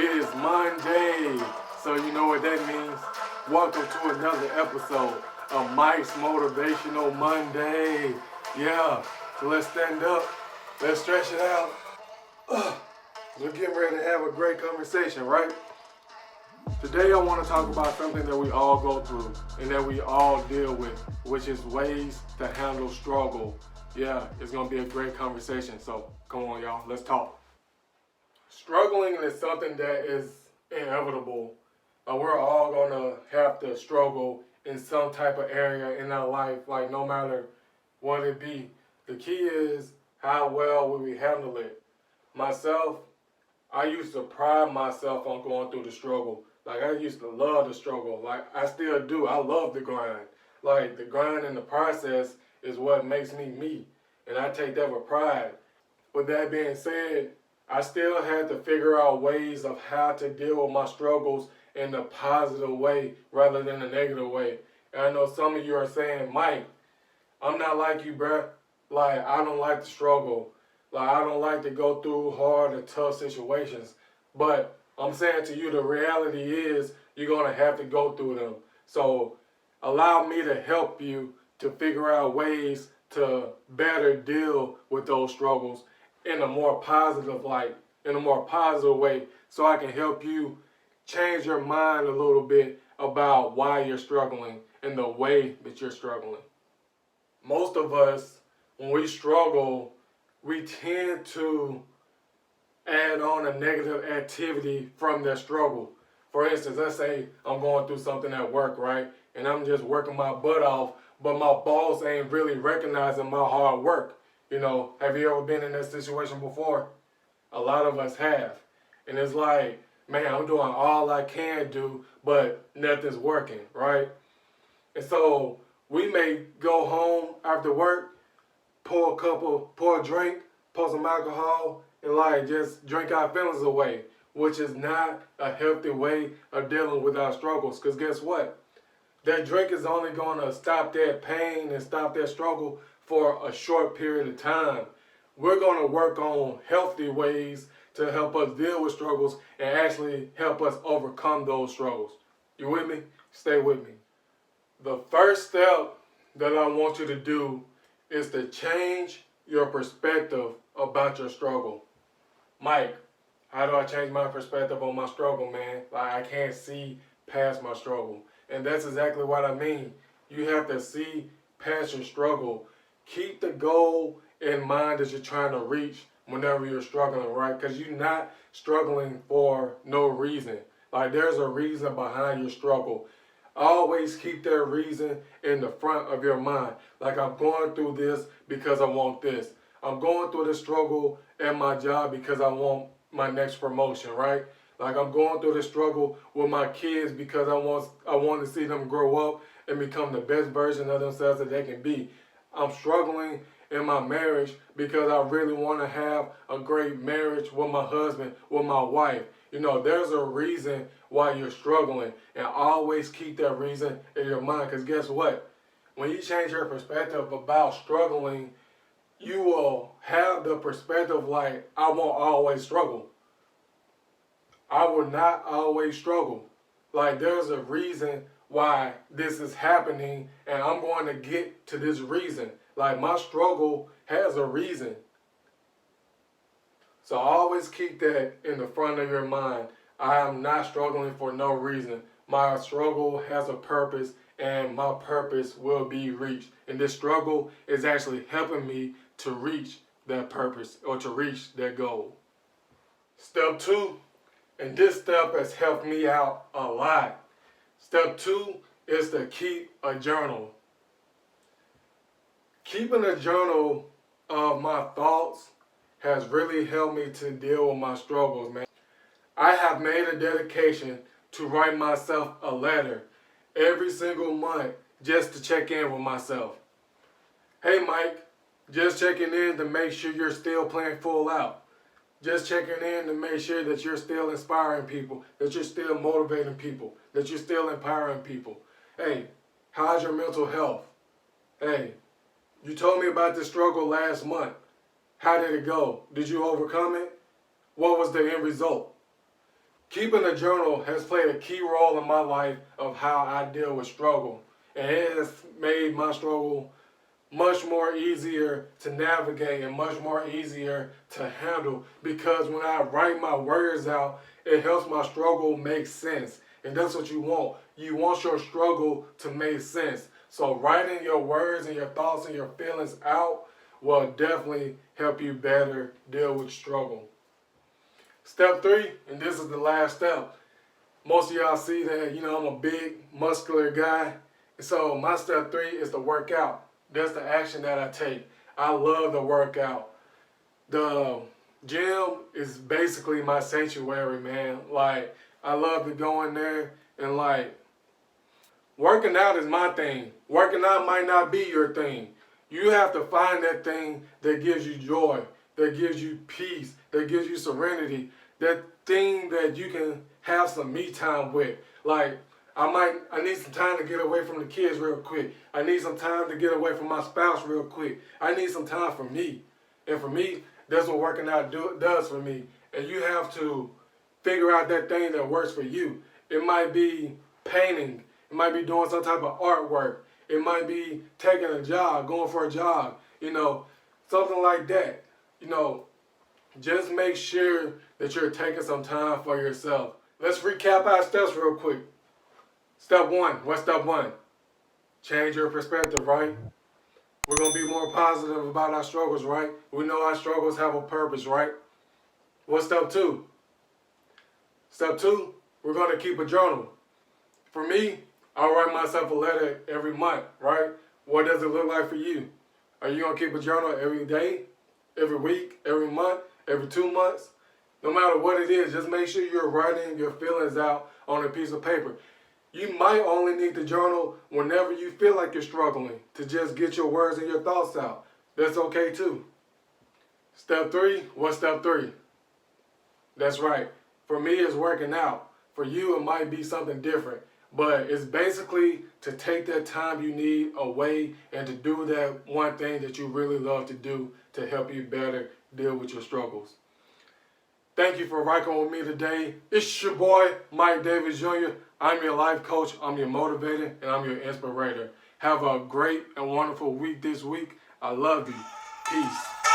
It is Monday, so you know what that means. Welcome to another episode of Mike's Motivational Monday. Yeah, so let's stand up, let's stretch it out. We're getting ready to have a great conversation, right? Today I want to talk about something that we all go through and that we all deal with, which is ways to handle struggle. Yeah, it's going to be a great conversation, so come on y'all, let's talk. Struggling is something that is inevitable. We're all going to have to struggle in some type of area in our life, like no matter what it be. The key is how well will we handle it. Myself, I used to pride myself on going through the struggle. Like I used to love the struggle. Like I still do. I love the grind. Like the grind and the process is what makes me me. And I take that with pride. With that being said, I still had to figure out ways of how to deal with my struggles in a positive way rather than a negative way. And I know some of you are saying, Mike, I'm not like you, bruh. Like, I don't like to struggle. Like, I don't like to go through hard or tough situations. But I'm saying to you, the reality is you're going to have to go through them. So allow me to help you to figure out ways to better deal with those struggles in a more positive light, in a more positive way, so I can help you change your mind a little bit about why you're struggling and the way that you're struggling. Most of us, when we struggle, we tend to add on a negative activity from that struggle. For instance, let's say I'm going through something at work, right? And I'm just working my butt off, but my boss ain't really recognizing my hard work. You know, have you ever been in that situation before? A lot of us have. And it's like, man, I'm doing all I can do, but nothing's working, right? And so we may go home after work, pour a drink, pour some alcohol, and like just drink our feelings away, which is not a healthy way of dealing with our struggles. Because guess what? That drink is only going to stop that pain and stop that struggle for a short period of time. We're going to work on healthy ways to help us deal with struggles and actually help us overcome those struggles. You with me? Stay with me. The first step that I want you to do is to change your perspective about your struggle. Mike, how do I change my perspective on my struggle, man? Like I can't see past my struggle. And that's exactly what I mean. You have to see past your struggle. Keep the goal in mind that you're trying to reach whenever you're struggling, right? Because you're not struggling for no reason. Like there's a reason behind your struggle. Always keep that reason in the front of your mind. Like I'm going through this because I want this. I'm going through this struggle at my job because I want my next promotion, right? Like I'm going through this struggle with my kids because I want to see them grow up and become the best version of themselves that they can be. I'm struggling in my marriage because I really want to have a great marriage with my husband, with my wife. You know, there's a reason why you're struggling, and always keep that reason in your mind, because guess what? When you change your perspective about struggling, you will have the perspective like, I won't always struggle. I will not always struggle. Like there's a reason why this is happening, and I'm going to get to this reason. Like my struggle has a reason. So always keep that in the front of your mind. I am not struggling for no reason. My struggle has a purpose, and my purpose will be reached. And this struggle is actually helping me to reach that purpose or to reach that goal. Step 2, and this step has helped me out a lot. Step 2 is to keep a journal. Keeping a journal of my thoughts has really helped me to deal with my struggles, man. I have made a dedication to write myself a letter every single month just to check in with myself. Hey Mike, just checking in to make sure you're still playing full out. Just checking in to make sure that you're still inspiring people, that you're still motivating people, that you're still empowering people. Hey, how's your mental health? Hey, you told me about this struggle last month. How did it go? Did you overcome it? What was the end result? Keeping a journal has played a key role in my life of how I deal with struggle. And it has made my struggle much more easier to navigate and much more easier to handle, because when I write my words out, it helps my struggle make sense. And that's what you want. You want your struggle to make sense. So writing your words and your thoughts and your feelings out will definitely help you better deal with struggle. Step 3, and this is the last step. Most of y'all see that, I'm a big, muscular guy. So my step 3 is to work out. That's the action that I take. I love to work out. The gym is basically my sanctuary, man. Like, I love to go in there and, working out is my thing. Working out might not be your thing. You have to find that thing that gives you joy, that gives you peace, that gives you serenity, that thing that you can have some me time with. Like, I need some time to get away from the kids real quick. I need some time to get away from my spouse real quick. I need some time for me. And for me, that's what working out does for me. And you have to figure out that thing that works for you. It might be painting. It might be doing some type of artwork. It might be taking a jog, going for a jog, something like that. Just make sure that you're taking some time for yourself. Let's recap our steps real quick. Step 1. What's step 1? Change your perspective, right? We're going to be more positive about our struggles, right? We know our struggles have a purpose, right? What's step 2? Step 2, we're going to keep a journal. For me, I write myself a letter every month, right? What does it look like for you? Are you going to keep a journal every day, every week, every month, every 2 months? No matter what it is, just make sure you're writing your feelings out on a piece of paper. You might only need to journal whenever you feel like you're struggling, to just get your words and your thoughts out. That's okay too. Step 3, what's step 3? That's right. For me, it's working out. For you, it might be something different. But it's basically to take that time you need away and to do that one thing that you really love to do to help you better deal with your struggles. Thank you for rocking with me today. It's your boy, Mike Davis Jr. I'm your life coach, I'm your motivator, and I'm your inspirator. Have a great and wonderful week this week. I love you. Peace.